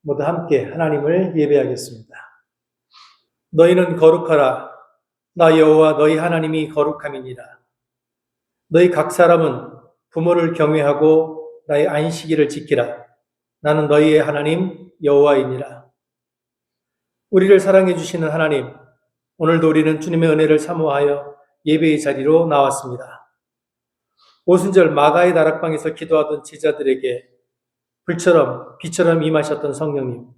모두 함께 하나님을 예배하겠습니다. 너희는 거룩하라. 나 여호와 너희 하나님이 거룩함이니라. 너희 각 사람은 부모를 경외하고 나의 안식일을 지키라. 나는 너희의 하나님 여호와이니라. 우리를 사랑해 주시는 하나님, 오늘도 우리는 주님의 은혜를 사모하여 예배의 자리로 나왔습니다. 오순절 마가의 다락방에서 기도하던 제자들에게 불처럼 비처럼 임하셨던 성령님,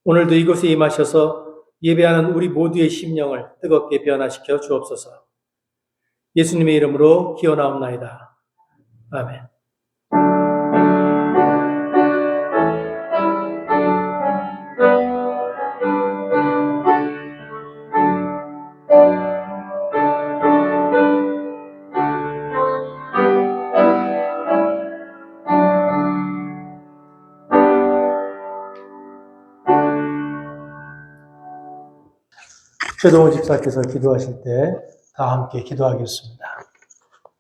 오늘도 이곳에 임하셔서 예배하는 우리 모두의 심령을 뜨겁게 변화시켜 주옵소서. 예수님의 이름으로 기원하옵나이다. 아멘. 최동호 집사께서 기도하실 때 다 함께 기도하겠습니다.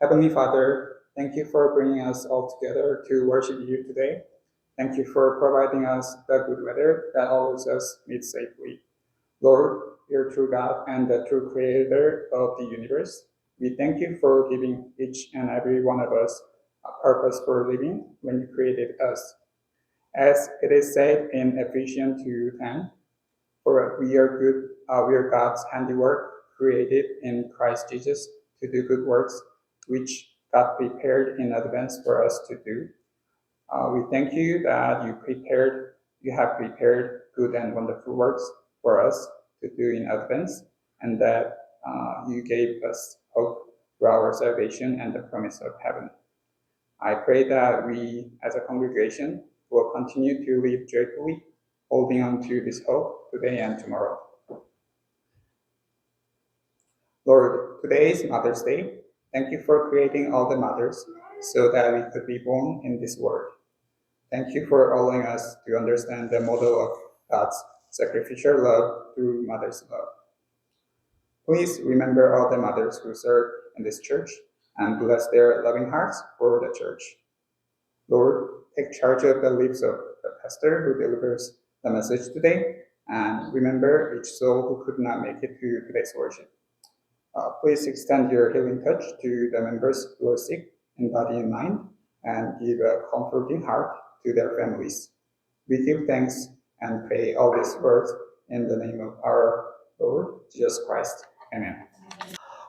Heavenly Father, thank you for bringing us all together to worship you today. Thank you for providing us the good weather that allows us meet safely. Lord, you're true God and the true creator of the universe. We thank you for giving each and every one of us a purpose for living when you created us. As it is said in Ephesians 2:10, for we are God's handiwork, created in Christ Jesus to do good works, which God prepared in advance for us to do. We thank you that you have prepared good and wonderful works for us to do in advance, and that you gave us hope for our salvation and the promise of heaven. I pray that we, as a congregation, will continue to live joyfully, holding on to this hope today and tomorrow. Lord, today is Mother's Day. Thank you for creating all the mothers so that we could be born in this world. Thank you for allowing us to understand the model of God's sacrificial love through mother's love. Please remember all the mothers who serve in this church and bless their loving hearts for the church. Lord, take charge of the lips of the pastor who delivers the message today, and remember each soul who could not make it to today's worship. Please extend your healing touch to the members who are sick in body and mind, and give a comforting heart to their families. We give thanks and pray all these words in the name of our Lord Jesus Christ. Amen.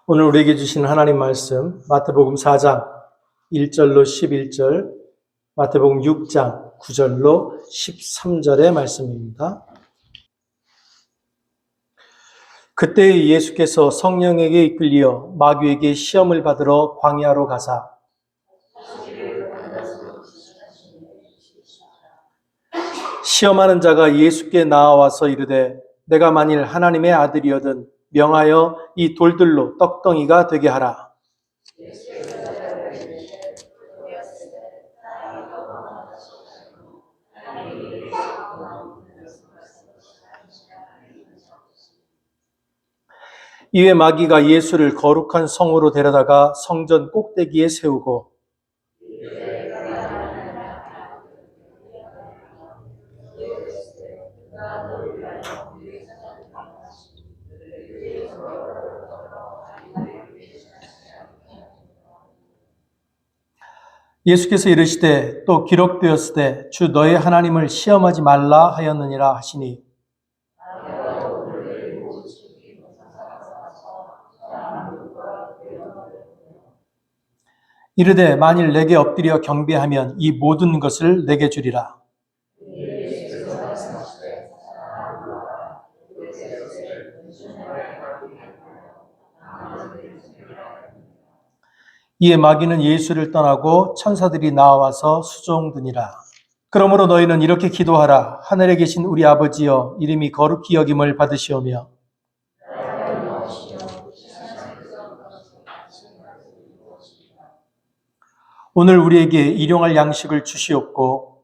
오늘 우리에게 주신 하나님 말씀 마태복음 4장 1절로 11절, 마태복음 6장 9절로 13절의 말씀입니다. 그때 예수께서 성령에게 이끌려 마귀에게 시험을 받으러 광야로 가사 시험하는 자가 예수께 나와서 이르되 내가 만일 하나님의 아들이거든 명하여 이 돌들로 떡덩이가 되게 하라. 이에 마귀가 예수를 거룩한 성으로 데려다가 성전 꼭대기에 세우고 예수께서 이르시되 또 기록되었으되 주 너의 하나님을 시험하지 말라 하였느니라 하시니 이르되 만일 내게 엎드려 경배하면 이 모든 것을 내게 주리라. 이에 마귀는 예수를 떠나고 천사들이 나와서 수종드니라. 그러므로 너희는 이렇게 기도하라. 하늘에 계신 우리 아버지여, 이름이 거룩히 여김을 받으시오며 오늘 우리에게 일용할 양식을 주시옵고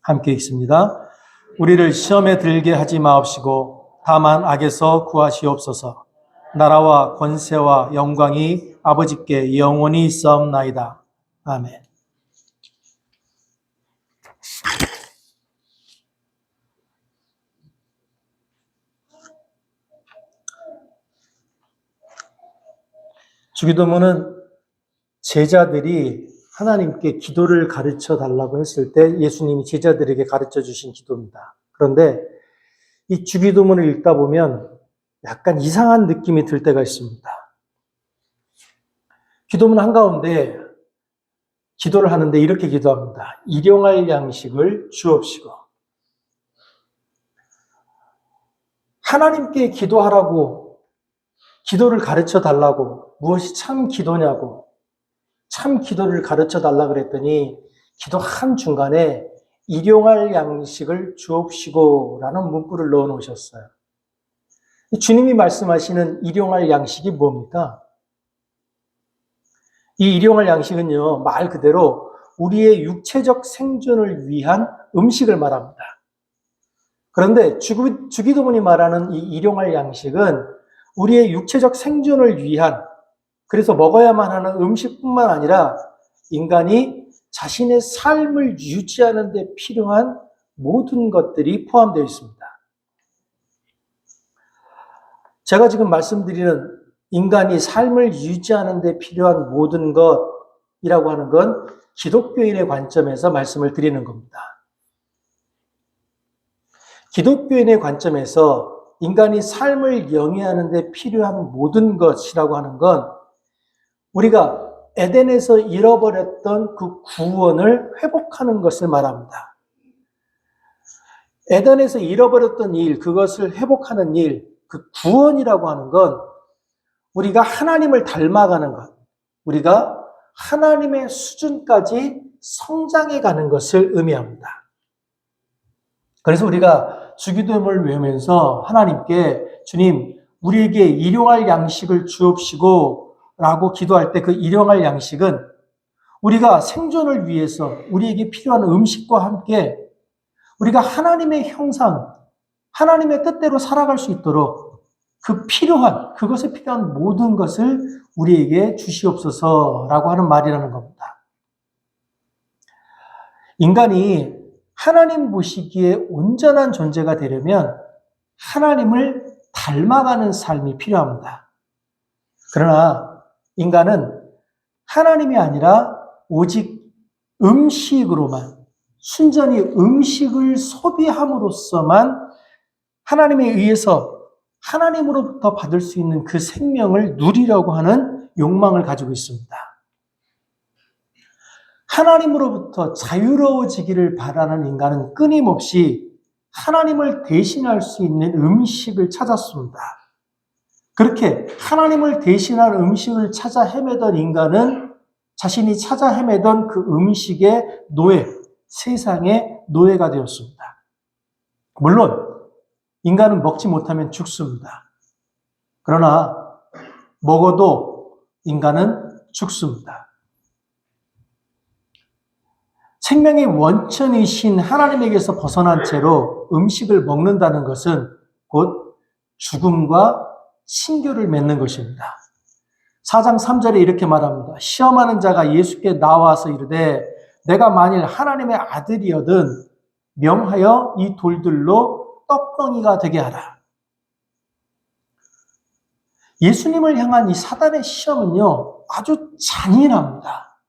함께 읽습니다. 우리를 시험에 들게 하지 마옵시고 다만 악에서 구하시옵소서. 나라와 권세와 영광이 아버지께 영원히 있사옵나이다. 아멘. 주기도문은 제자들이 하나님께 기도를 가르쳐 달라고 했을 때 예수님이 제자들에게 가르쳐 주신 기도입니다. 그런데 이 주기도문을 읽다 보면 약간 이상한 느낌이 들 때가 있습니다. 기도문 한가운데 기도를 하는데 이렇게 기도합니다. 일용할 양식을 주옵시고. 하나님께 기도하라고, 기도를 가르쳐 달라고, 무엇이 참 기도냐고, 참 기도를 가르쳐 달라고 그랬더니 기도한 중간에 일용할 양식을 주옵시고 라는 문구를 넣어 놓으셨어요. 주님이 말씀하시는 일용할 양식이 뭡니까? 이 일용할 양식은요, 말 그대로 우리의 육체적 생존을 위한 음식을 말합니다. 그런데 주기도문이 말하는 이 일용할 양식은 우리의 육체적 생존을 위한, 그래서 먹어야만 하는 음식뿐만 아니라 인간이 자신의 삶을 유지하는 데 필요한 모든 것들이 포함되어 있습니다. 제가 지금 말씀드리는 인간이 삶을 유지하는 데 필요한 모든 것이라고 하는 건 기독교인의 관점에서 말씀을 드리는 겁니다. 기독교인의 관점에서 인간이 삶을 영위하는 데 필요한 모든 것이라고 하는 건 우리가 에덴에서 잃어버렸던 그 구원을 회복하는 것을 말합니다. 에덴에서 잃어버렸던 일, 그것을 회복하는 일, 그 구원이라고 하는 건 우리가 하나님을 닮아가는 것, 우리가 하나님의 수준까지 성장해 가는 것을 의미합니다. 그래서 우리가 주기도문을 외우면서 하나님께 주님, 우리에게 일용할 양식을 주옵시고 라고 기도할 때 그 일용할 양식은 우리가 생존을 위해서 우리에게 필요한 음식과 함께 우리가 하나님의 형상, 하나님의 뜻대로 살아갈 수 있도록 그것에 필요한 모든 것을 우리에게 주시옵소서라고 하는 말이라는 겁니다. 인간이 하나님 보시기에 온전한 존재가 되려면 하나님을 닮아가는 삶이 필요합니다. 그러나 인간은 하나님이 아니라 오직 음식으로만, 순전히 음식을 소비함으로써만 하나님에 의해서 하나님으로부터 받을 수 있는 그 생명을 누리려고 하는 욕망을 가지고 있습니다. 하나님으로부터 자유로워지기를 바라는 인간은 끊임없이 하나님을 대신할 수 있는 음식을 찾았습니다. 그렇게 하나님을 대신할 음식을 찾아 헤매던 인간은 자신이 찾아 헤매던 그 음식의 노예, 세상의 노예가 되었습니다. 물론 인간은 먹지 못하면 죽습니다. 그러나 먹어도 인간은 죽습니다. 생명의 원천이신 하나님에게서 벗어난 채로 음식을 먹는다는 것은 곧 죽음과 신교를 맺는 것입니다. 4장 3절에 이렇게 말합니다. 시험하는 자가 예수께 나와서 이르되 내가 만일 하나님의 아들이여든 명하여 이 돌들로 떡덩이가 되게 하라. 예수님을 향한 이 사단의 시험은요, 아주 잔인합니다.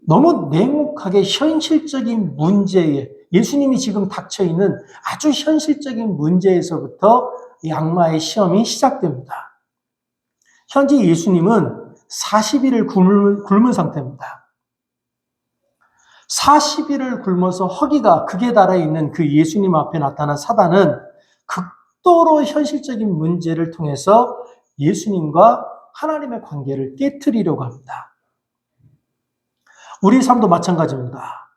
너무 냉혹하게 현실적인 문제에, 예수님이 지금 닥쳐있는 아주 현실적인 문제에서부터 악마의 시험이 시작됩니다. 현재 예수님은 40일을 굶은 상태입니다. 40일을 굶어서 허기가 극에 달아있는 그 예수님 앞에 나타난 사단은 극도로 현실적인 문제를 통해서 예수님과 하나님의 관계를 깨트리려고 합니다. 우리 삶도 마찬가지입니다.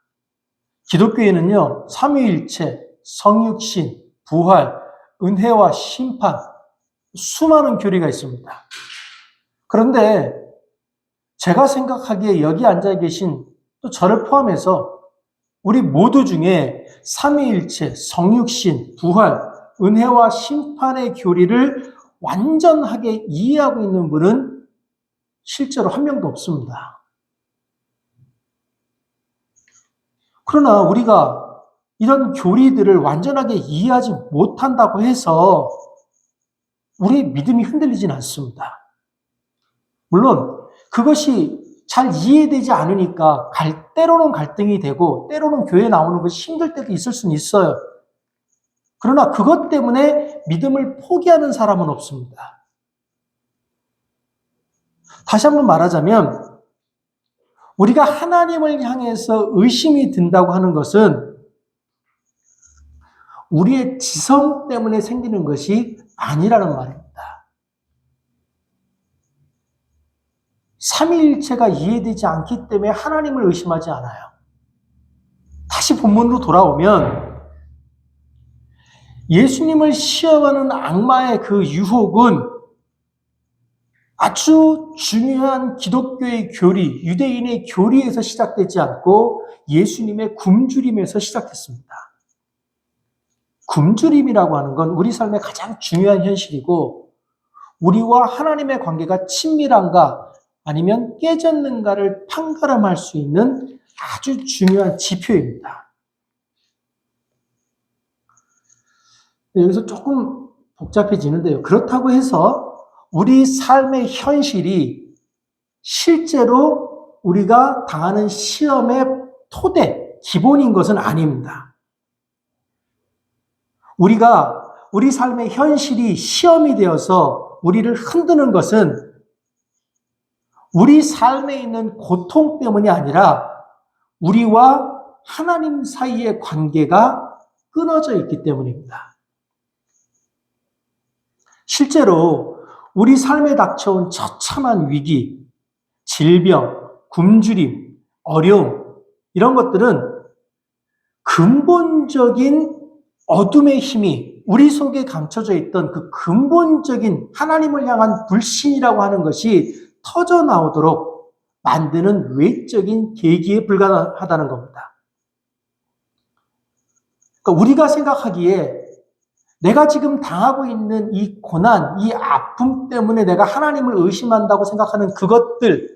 기독교에는요, 삼위일체, 성육신, 부활, 은혜와 심판, 수많은 교리가 있습니다. 그런데 제가 생각하기에 여기 앉아 계신 또 저를 포함해서 우리 모두 중에 삼위일체, 성육신, 부활, 은혜와 심판의 교리를 완전하게 이해하고 있는 분은 실제로 한 명도 없습니다. 그러나 우리가 이런 교리들을 완전하게 이해하지 못한다고 해서 우리의 믿음이 흔들리진 않습니다. 물론 그것이 잘 이해되지 않으니까 때로는 갈등이 되고 때로는 교회에 나오는 것이 힘들 때도 있을 수는 있어요. 그러나 그것 때문에 믿음을 포기하는 사람은 없습니다. 다시 한번 말하자면 우리가 하나님을 향해서 의심이 든다고 하는 것은 우리의 지성 때문에 생기는 것이 아니라는 말입니다. 삼위일체가 이해되지 않기 때문에 하나님을 의심하지 않아요. 다시 본문으로 돌아오면 예수님을 시험하는 악마의 그 유혹은 아주 중요한 기독교의 교리, 유대인의 교리에서 시작되지 않고 예수님의 굶주림에서 시작됐습니다. 굶주림이라고 하는 건 우리 삶의 가장 중요한 현실이고 우리와 하나님의 관계가 친밀한가 아니면 깨졌는가를 판가름할 수 있는 아주 중요한 지표입니다. 여기서 조금 복잡해지는데요. 그렇다고 해서 우리 삶의 현실이 실제로 우리가 당하는 시험의 토대, 기본인 것은 아닙니다. 우리 삶의 현실이 시험이 되어서 우리를 흔드는 것은 우리 삶에 있는 고통 때문이 아니라 우리와 하나님 사이의 관계가 끊어져 있기 때문입니다. 실제로 우리 삶에 닥쳐온 처참한 위기, 질병, 굶주림, 어려움 이런 것들은 근본적인 어둠의 힘이 우리 속에 감춰져 있던 그 근본적인 하나님을 향한 불신이라고 하는 것이 터져 나오도록 만드는 외적인 계기에 불과하다는 겁니다. 그러니까 우리가 생각하기에 내가 지금 당하고 있는 이 고난, 이 아픔 때문에 내가 하나님을 의심한다고 생각하는 그것들은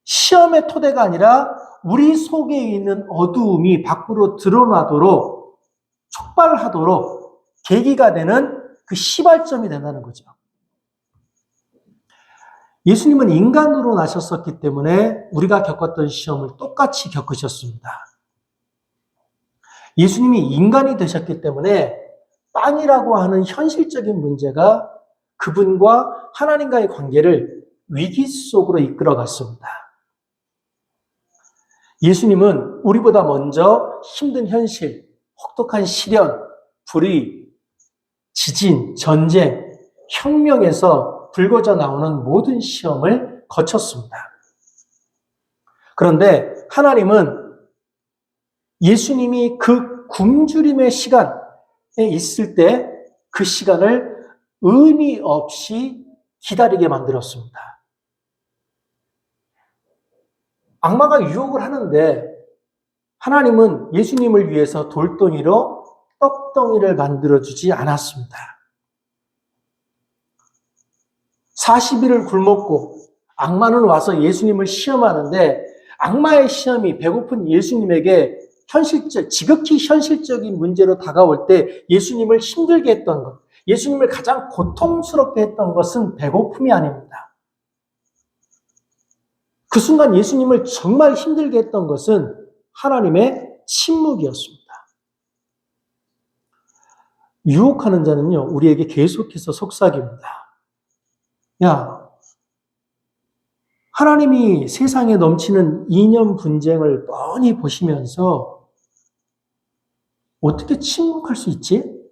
시험의 토대가 아니라 우리 속에 있는 어두움이 밖으로 드러나도록 촉발하도록 계기가 되는 그 시발점이 된다는 거죠. 예수님은 인간으로 나셨었기 때문에 우리가 겪었던 시험을 똑같이 겪으셨습니다. 예수님이 인간이 되셨기 때문에 빵이라고 하는 현실적인 문제가 그분과 하나님과의 관계를 위기 속으로 이끌어갔습니다. 예수님은 우리보다 먼저 힘든 현실, 혹독한 시련, 불의, 지진, 전쟁, 혁명에서 불거져 나오는 모든 시험을 거쳤습니다. 그런데 하나님은 예수님이 그 굶주림의 시간에 있을 때 그 시간을 의미 없이 기다리게 만들었습니다. 악마가 유혹을 하는데 하나님은 예수님을 위해서 돌덩이로 떡덩이를 만들어주지 않았습니다. 40일을 굶었고 악마는 와서 예수님을 시험하는데 악마의 시험이 배고픈 예수님에게 지극히 현실적인 문제로 다가올 때 예수님을 힘들게 했던 것, 예수님을 가장 고통스럽게 했던 것은 배고픔이 아닙니다. 그 순간 예수님을 정말 힘들게 했던 것은 하나님의 침묵이었습니다. 유혹하는 자는요, 우리에게 계속해서 속삭입니다. 야, 하나님이 세상에 넘치는 이념 분쟁을 뻔히 보시면서 어떻게 침묵할 수 있지?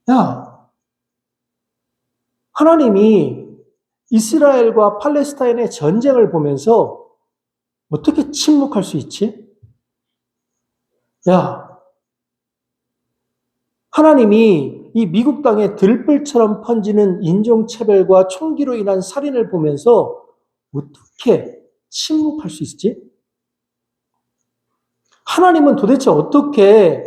야, 하나님이 이스라엘과 팔레스타인의 전쟁을 보면서 어떻게 침묵할 수 있지? 야, 하나님이 이 미국 땅에 들불처럼 번지는 인종차별과 총기로 인한 살인을 보면서 어떻게 침묵할 수 있지? 하나님은 도대체 어떻게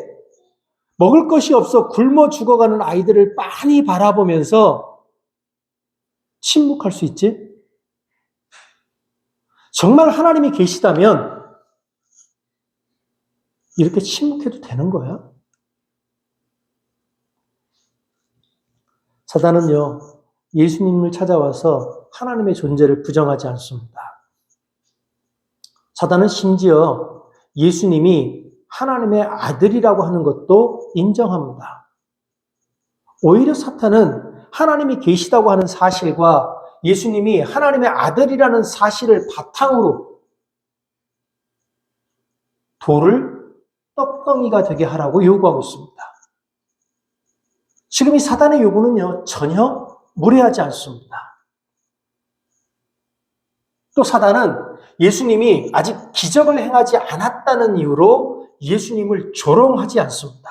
먹을 것이 없어 굶어 죽어가는 아이들을 빤히 바라보면서 침묵할 수 있지? 정말 하나님이 계시다면 이렇게 침묵해도 되는 거야? 사단은요, 예수님을 찾아와서 하나님의 존재를 부정하지 않습니다. 사단은 심지어 예수님이 하나님의 아들이라고 하는 것도 인정합니다. 오히려 사탄은 하나님이 계시다고 하는 사실과 예수님이 하나님의 아들이라는 사실을 바탕으로 돌을 떡덩이가 되게 하라고 요구하고 있습니다. 지금 이 사단의 요구는요, 전혀 무례하지 않습니다. 또 사단은 예수님이 아직 기적을 행하지 않았다는 이유로 예수님을 조롱하지 않습니다.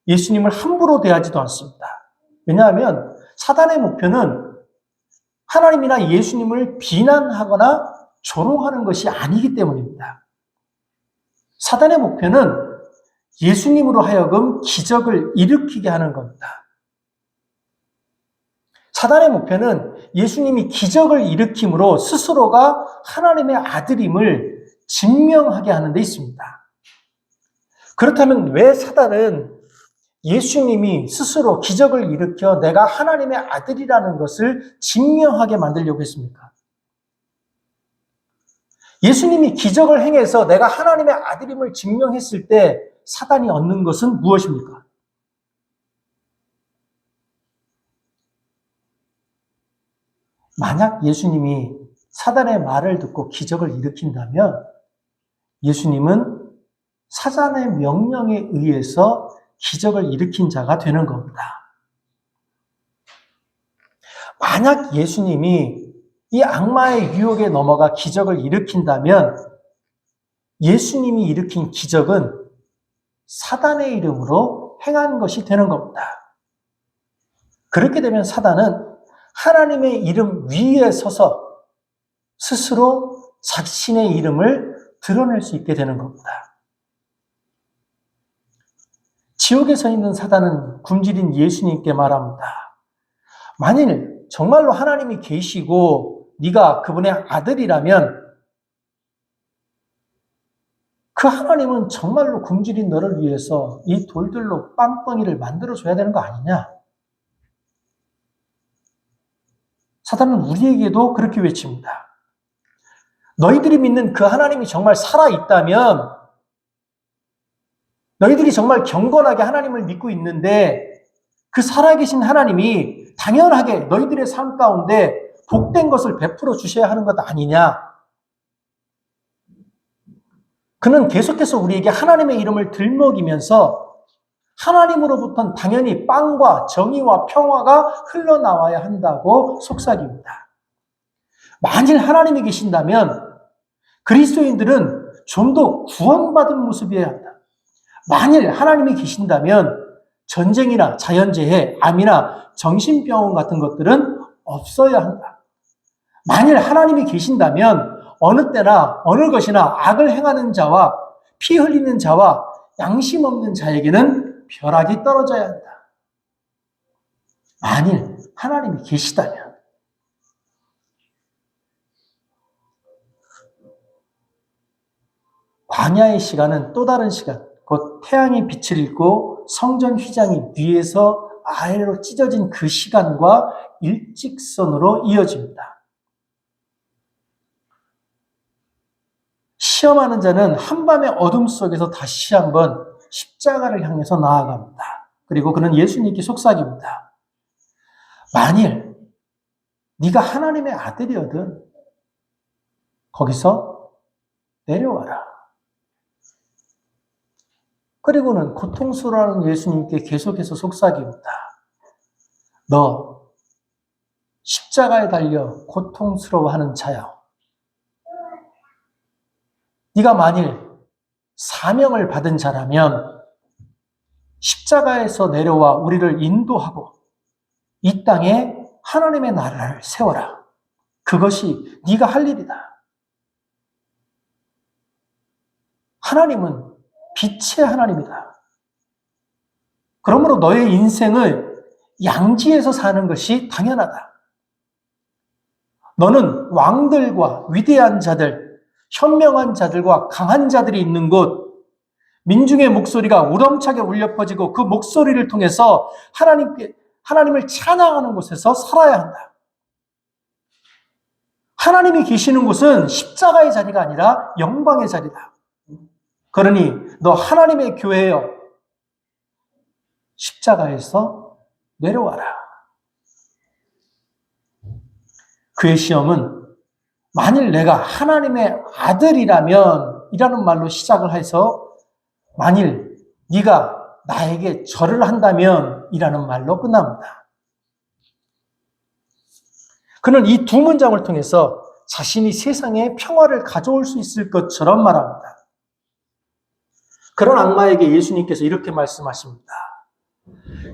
예수님을 함부로 대하지도 않습니다. 왜냐하면 사단의 목표는 하나님이나 예수님을 비난하거나 조롱하는 것이 아니기 때문입니다. 사단의 목표는 예수님으로 하여금 기적을 일으키게 하는 겁니다. 사단의 목표는 예수님이 기적을 일으킴으로 스스로가 하나님의 아들임을 증명하게 하는 데 있습니다. 그렇다면 왜 사단은 예수님이 스스로 기적을 일으켜 내가 하나님의 아들이라는 것을 증명하게 만들려고 했습니까? 예수님이 기적을 행해서 내가 하나님의 아들임을 증명했을 때 사단이 얻는 것은 무엇입니까? 만약 예수님이 사단의 말을 듣고 기적을 일으킨다면 예수님은 사단의 명령에 의해서 기적을 일으킨 자가 되는 겁니다. 만약 예수님이 이 악마의 유혹에 넘어가 기적을 일으킨다면 예수님이 일으킨 기적은 사단의 이름으로 행한 것이 되는 겁니다. 그렇게 되면 사단은 하나님의 이름 위에 서서 스스로 자신의 이름을 드러낼 수 있게 되는 겁니다. 지옥에 서 있는 사단은 굶주린 예수님께 말합니다. 만일 정말로 하나님이 계시고 네가 그분의 아들이라면 그 하나님은 정말로 굶주린 너를 위해서 이 돌들로 빵덩이를 만들어줘야 되는 거 아니냐? 사단은 우리에게도 그렇게 외칩니다. 너희들이 믿는 그 하나님이 정말 살아있다면 너희들이 정말 경건하게 하나님을 믿고 있는데 그 살아계신 하나님이 당연하게 너희들의 삶 가운데 복된 것을 베풀어 주셔야 하는 것 아니냐? 그는 계속해서 우리에게 하나님의 이름을 들먹이면서 하나님으로부터는 당연히 빵과 정의와 평화가 흘러나와야 한다고 속삭입니다. 만일 하나님이 계신다면 그리스도인들은 좀 더 구원받은 모습이어야 한다. 만일 하나님이 계신다면 전쟁이나 자연재해, 암이나 정신병원 같은 것들은 없어야 한다. 만일 하나님이 계신다면 어느 때나 어느 것이나 악을 행하는 자와 피 흘리는 자와 양심 없는 자에게는 벼락이 떨어져야 한다. 만일 하나님이 계시다면. 광야의 시간은 또 다른 시간, 곧 태양이 빛을 잃고 성전 휘장이 위에서 아래로 찢어진 그 시간과 일직선으로 이어집니다. 시험하는 자는 한밤의 어둠 속에서 다시 한번 십자가를 향해서 나아갑니다. 그리고 그는 예수님께 속삭입니다. 만일 네가 하나님의 아들이거든 거기서 내려와라. 그리고는 고통스러워하는 예수님께 계속해서 속삭입니다. 너 십자가에 달려 고통스러워하는 자여. 네가 만일 사명을 받은 자라면 십자가에서 내려와 우리를 인도하고 이 땅에 하나님의 나라를 세워라. 그것이 네가 할 일이다. 하나님은 빛의 하나님이다. 그러므로 너의 인생을 양지에서 사는 것이 당연하다. 너는 왕들과 위대한 자들, 현명한 자들과 강한 자들이 있는 곳, 민중의 목소리가 우렁차게 울려 퍼지고 그 목소리를 통해서 하나님을 찬양하는 곳에서 살아야 한다. 하나님이 계시는 곳은 십자가의 자리가 아니라 영광의 자리다. 그러니 너 하나님의 교회여, 십자가에서 내려와라. 그의 시험은 만일 내가 하나님의 아들이라면 이라는 말로 시작을 해서 만일 네가 나에게 절을 한다면 이라는 말로 끝납니다. 그는 이 두 문장을 통해서 자신이 세상에 평화를 가져올 수 있을 것처럼 말합니다. 그런 악마에게 예수님께서 이렇게 말씀하십니다.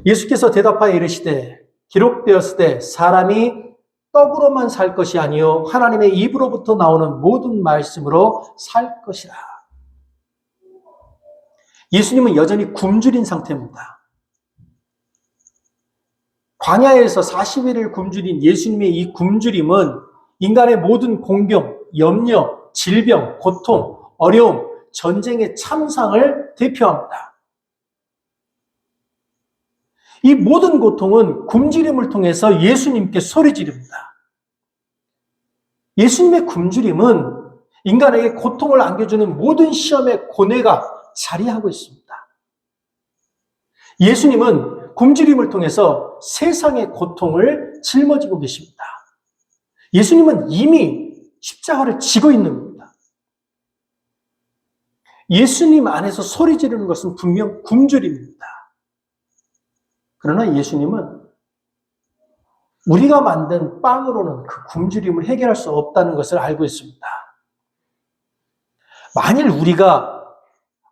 예수께서 대답하여 이르시되 기록되었으되 사람이 떡으로만 살 것이 아니요 하나님의 입으로부터 나오는 모든 말씀으로 살 것이라. 예수님은 여전히 굶주린 상태입니다. 광야에서 40일을 굶주린 예수님의 이 굶주림은 인간의 모든 공경, 염려, 질병, 고통, 어려움, 전쟁의 참상을 대표합니다. 이 모든 고통은 굶주림을 통해서 예수님께 소리 지릅니다. 예수님의 굶주림은 인간에게 고통을 안겨주는 모든 시험의 고뇌가 자리하고 있습니다. 예수님은 굶주림을 통해서 세상의 고통을 짊어지고 계십니다. 예수님은 이미 십자가를 지고 있는 겁니다. 예수님 안에서 소리 지르는 것은 분명 굶주림입니다. 그러나 예수님은 우리가 만든 빵으로는 그 굶주림을 해결할 수 없다는 것을 알고 있습니다. 만일 우리가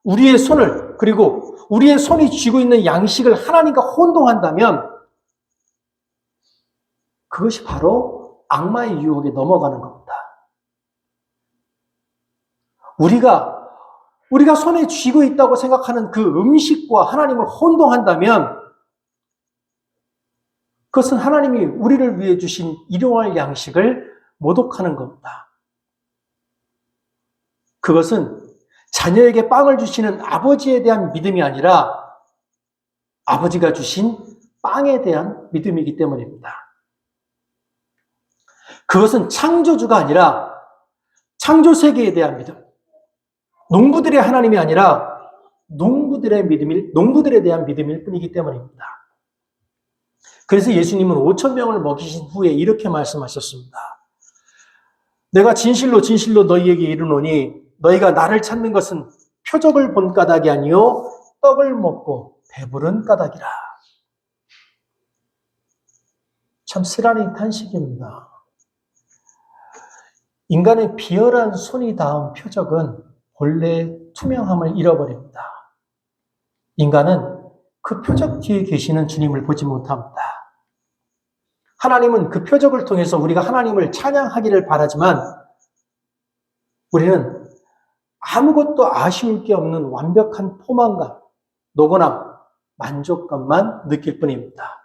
우리의 손을, 그리고 우리의 손이 쥐고 있는 양식을 하나님과 혼동한다면 그것이 바로 악마의 유혹에 넘어가는 겁니다. 우리가 손에 쥐고 있다고 생각하는 그 음식과 하나님을 혼동한다면 그것은 하나님이 우리를 위해 주신 일용할 양식을 모독하는 겁니다. 그것은 자녀에게 빵을 주시는 아버지에 대한 믿음이 아니라 아버지가 주신 빵에 대한 믿음이기 때문입니다. 그것은 창조주가 아니라 창조세계에 대한 믿음, 농부들의 하나님이 아니라 농부들에 대한 믿음일 뿐이기 때문입니다. 그래서 예수님은 5,000명을 먹이신 후에 이렇게 말씀하셨습니다. 내가 진실로 진실로 너희에게 이르노니 너희가 나를 찾는 것은 표적을 본 까닭이 아니요 떡을 먹고 배부른 까닭이라. 참 쓰라린 탄식입니다. 인간의 비열한 손이 닿은 표적은 본래 투명함을 잃어버립니다. 인간은 그 표적 뒤에 계시는 주님을 보지 못합니다. 하나님은 그 표적을 통해서 우리가 하나님을 찬양하기를 바라지만 우리는 아무것도 아쉬울 게 없는 완벽한 포만감, 노곤함, 만족감만 느낄 뿐입니다.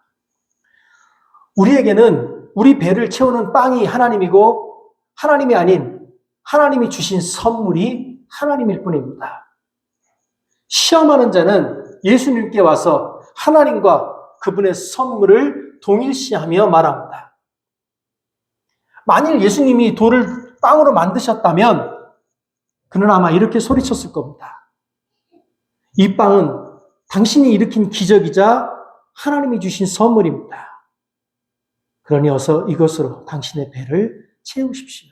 우리에게는 우리 배를 채우는 빵이 하나님이고 하나님이 아닌 하나님이 주신 선물이 하나님일 뿐입니다. 시험하는 자는 예수님께 와서 하나님과 그분의 선물을 동일시하며 말합니다. 만일 예수님이 돌을 빵으로 만드셨다면 그는 아마 이렇게 소리쳤을 겁니다. 이 빵은 당신이 일으킨 기적이자 하나님이 주신 선물입니다. 그러니 어서 이것으로 당신의 배를 채우십시오.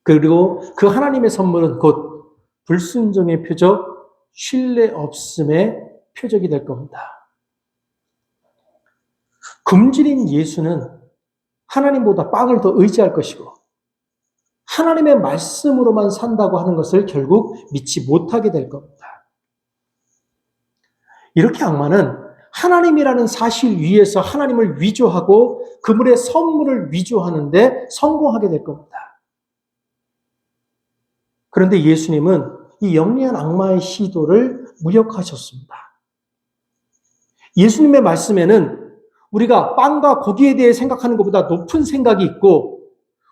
그리고 그 하나님의 선물은 곧 불순종의 표적, 신뢰 없음의 표적이 될 겁니다. 굶주린 예수는 하나님보다 빵을 더 의지할 것이고 하나님의 말씀으로만 산다고 하는 것을 결국 믿지 못하게 될 겁니다. 이렇게 악마는 하나님이라는 사실 위에서 하나님을 위조하고 그분의 선물을 위조하는데 성공하게 될 겁니다. 그런데 예수님은 이 영리한 악마의 시도를 무력하셨습니다. 예수님의 말씀에는 우리가 빵과 고기에 대해 생각하는 것보다 높은 생각이 있고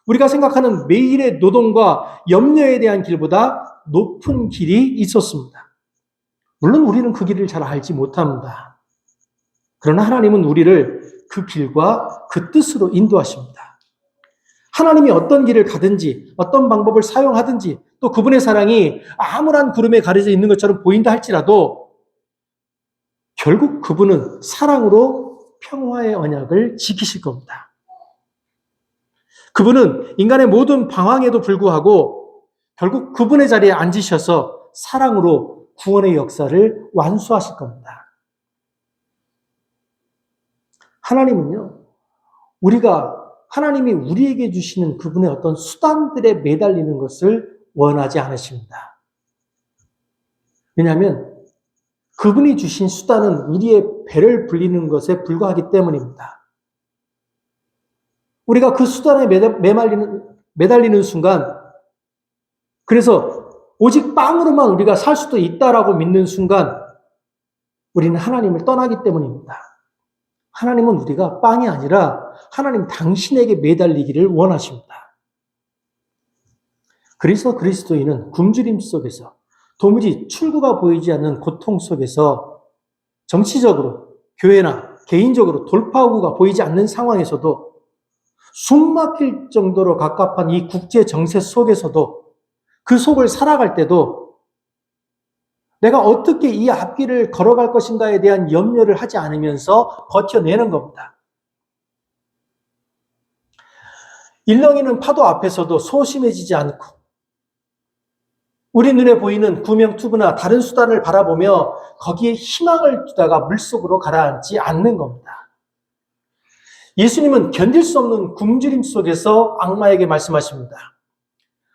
우리가 생각하는 매일의 노동과 염려에 대한 길보다 높은 길이 있었습니다. 물론 우리는 그 길을 잘 알지 못합니다. 그러나 하나님은 우리를 그 길과 그 뜻으로 인도하십니다. 하나님이 어떤 길을 가든지 어떤 방법을 사용하든지 또 그분의 사랑이 암울한 구름에 가려져 있는 것처럼 보인다 할지라도 결국 그분은 사랑으로 평화의 언약을 지키실 겁니다. 그분은 인간의 모든 방황에도 불구하고 결국 그분의 자리에 앉으셔서 사랑으로 구원의 역사를 완수하실 겁니다. 하나님은요, 하나님이 우리에게 주시는 그분의 어떤 수단들에 매달리는 것을 원하지 않으십니다. 왜냐하면 그분이 주신 수단은 우리의 배를 불리는 것에 불과하기 때문입니다. 우리가 그 수단에 매달리는 순간, 그래서 오직 빵으로만 우리가 살 수도 있다라고 믿는 순간, 우리는 하나님을 떠나기 때문입니다. 하나님은 우리가 빵이 아니라 하나님 당신에게 매달리기를 원하십니다. 그래서 그리스도인은 굶주림 속에서 도무지 출구가 보이지 않는 고통 속에서 정치적으로, 교회나 개인적으로 돌파구가 보이지 않는 상황에서도 숨 막힐 정도로 갑갑한 이 국제 정세 속에서도 그 속을 살아갈 때도 내가 어떻게 이 앞길을 걸어갈 것인가에 대한 염려를 하지 않으면서 버텨내는 겁니다. 일렁이는 파도 앞에서도 소심해지지 않고 우리 눈에 보이는 구명투구나 다른 수단을 바라보며 거기에 희망을 두다가 물속으로 가라앉지 않는 겁니다. 예수님은 견딜 수 없는 굶주림 속에서 악마에게 말씀하십니다.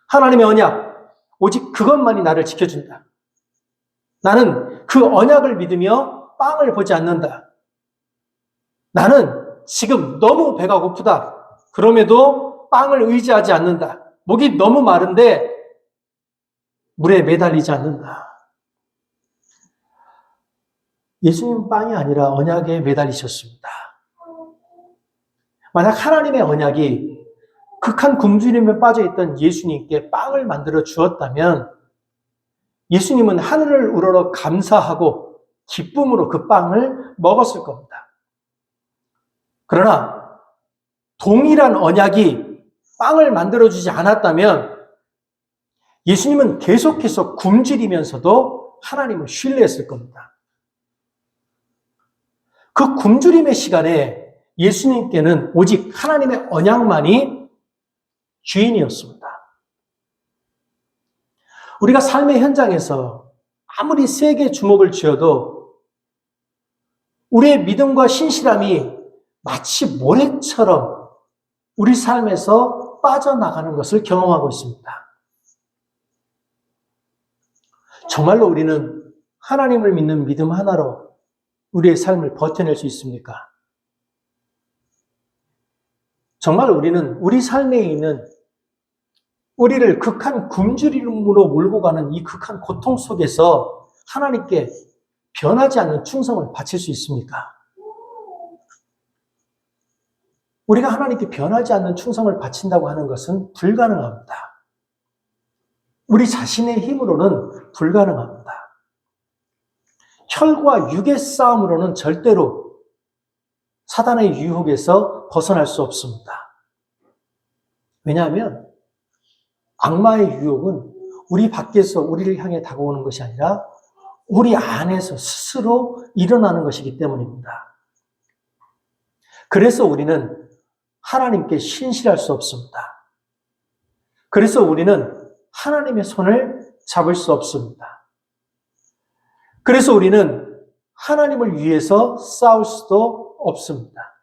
하나님의 언약, 오직 그것만이 나를 지켜준다. 나는 그 언약을 믿으며 빵을 보지 않는다. 나는 지금 너무 배가 고프다. 그럼에도 빵을 의지하지 않는다. 목이 너무 마른데 물에 매달리지 않는다. 예수님은 빵이 아니라 언약에 매달리셨습니다. 만약 하나님의 언약이 극한 굶주림에 빠져있던 예수님께 빵을 만들어 주었다면 예수님은 하늘을 우러러 감사하고 기쁨으로 그 빵을 먹었을 겁니다. 그러나 동일한 언약이 빵을 만들어주지 않았다면 예수님은 계속해서 굶주리면서도 하나님을 신뢰했을 겁니다. 그 굶주림의 시간에 예수님께는 오직 하나님의 언약만이 주인이었습니다. 우리가 삶의 현장에서 아무리 세게 주먹을 쥐어도 우리의 믿음과 신실함이 마치 모래처럼 우리 삶에서 빠져나가는 것을 경험하고 있습니다. 정말로 우리는 하나님을 믿는 믿음 하나로 우리의 삶을 버텨낼 수 있습니까? 정말 우리는 우리 삶에 있는 우리를 극한 굶주림으로 몰고 가는 이 극한 고통 속에서 하나님께 변하지 않는 충성을 바칠 수 있습니까? 우리가 하나님께 변하지 않는 충성을 바친다고 하는 것은 불가능합니다. 우리 자신의 힘으로는 불가능합니다. 혈과 육의 싸움으로는 절대로 사단의 유혹에서 벗어날 수 없습니다. 왜냐하면 악마의 유혹은 우리 밖에서 우리를 향해 다가오는 것이 아니라 우리 안에서 스스로 일어나는 것이기 때문입니다. 그래서 우리는 하나님께 신실할 수 없습니다. 그래서 우리는 하나님의 손을 잡을 수 없습니다. 그래서 우리는 하나님을 위해서 싸울 수도 없습니다.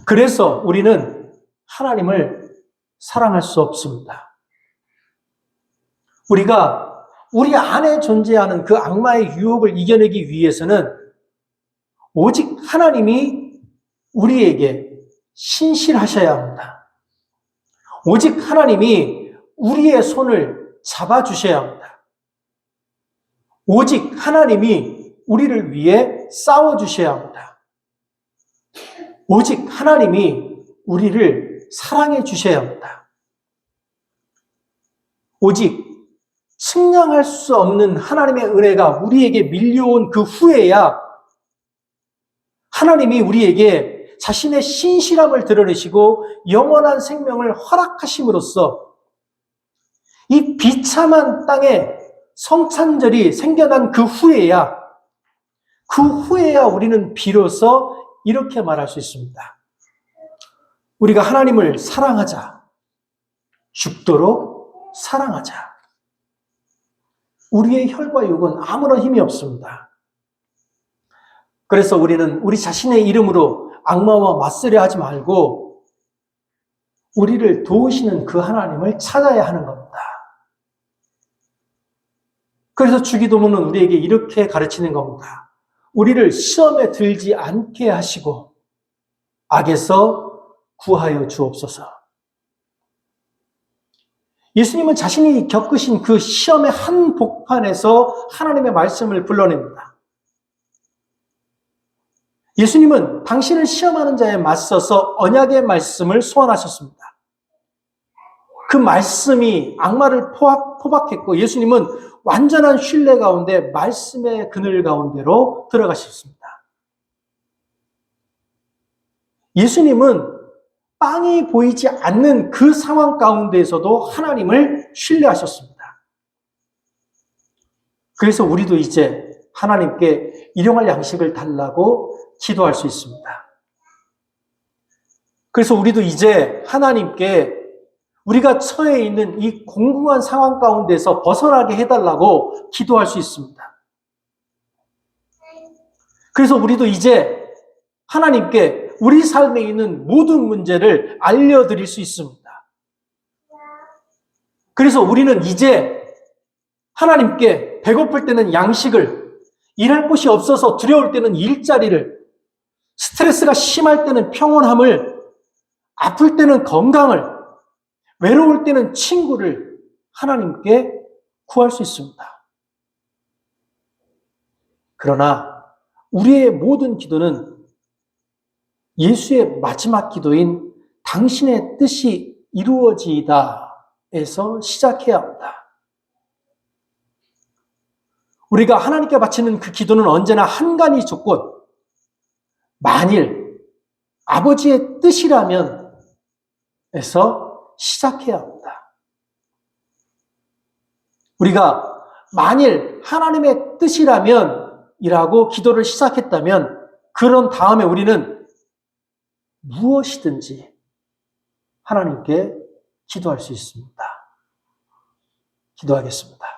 그래서 우리는 하나님을 사랑할 수 없습니다. 우리가 우리 안에 존재하는 그 악마의 유혹을 이겨내기 위해서는 오직 하나님이 우리에게 신실하셔야 합니다. 오직 하나님이 우리의 손을 잡아주셔야 합니다. 오직 하나님이 우리를 위해 싸워주셔야 합니다. 오직 하나님이 우리를 사랑해 주셔야 합니다. 오직 측량할 수 없는 하나님의 은혜가 우리에게 밀려온 그 후에야 하나님이 우리에게 자신의 신실함을 드러내시고 영원한 생명을 허락하심으로써 이 비참한 땅에 성찬절이 생겨난 그 후에야 우리는 비로소 이렇게 말할 수 있습니다. 우리가 하나님을 사랑하자. 죽도록 사랑하자. 우리의 혈과 육은 아무런 힘이 없습니다. 그래서 우리는 우리 자신의 이름으로 악마와 맞서려 하지 말고 우리를 도우시는 그 하나님을 찾아야 하는 겁니다. 그래서 주기도문은 우리에게 이렇게 가르치는 겁니다. 우리를 시험에 들지 않게 하시고 악에서 구하여 주옵소서. 예수님은 자신이 겪으신 그 시험의 한 복판에서 하나님의 말씀을 불러냅니다. 예수님은 당신을 시험하는 자에 맞서서 언약의 말씀을 소환하셨습니다. 그 말씀이 악마를 포박했고 예수님은 완전한 신뢰 가운데 말씀의 그늘 가운데로 들어가셨습니다. 예수님은 빵이 보이지 않는 그 상황 가운데에서도 하나님을 신뢰하셨습니다. 그래서 우리도 이제 하나님께 일용할 양식을 달라고 기도할 수 있습니다. 그래서 우리도 이제 하나님께 우리가 처해 있는 이 공공한 상황 가운데서 벗어나게 해달라고 기도할 수 있습니다. 그래서 우리도 이제 하나님께 우리 삶에 있는 모든 문제를 알려드릴 수 있습니다. 그래서 우리는 이제 하나님께 배고플 때는 양식을, 일할 곳이 없어서 두려울 때는 일자리를, 스트레스가 심할 때는 평온함을, 아플 때는 건강을, 외로울 때는 친구를 하나님께 구할 수 있습니다. 그러나 우리의 모든 기도는 예수의 마지막 기도인 당신의 뜻이 이루어지이다에서 시작해야 합니다. 우리가 하나님께 바치는 그 기도는 언제나 한 가지 조건, 만일 아버지의 뜻이라면 에서 시작해야 합니다. 우리가 만일 하나님의 뜻이라면 이라고 기도를 시작했다면 그런 다음에 우리는 무엇이든지 하나님께 기도할 수 있습니다. 기도하겠습니다.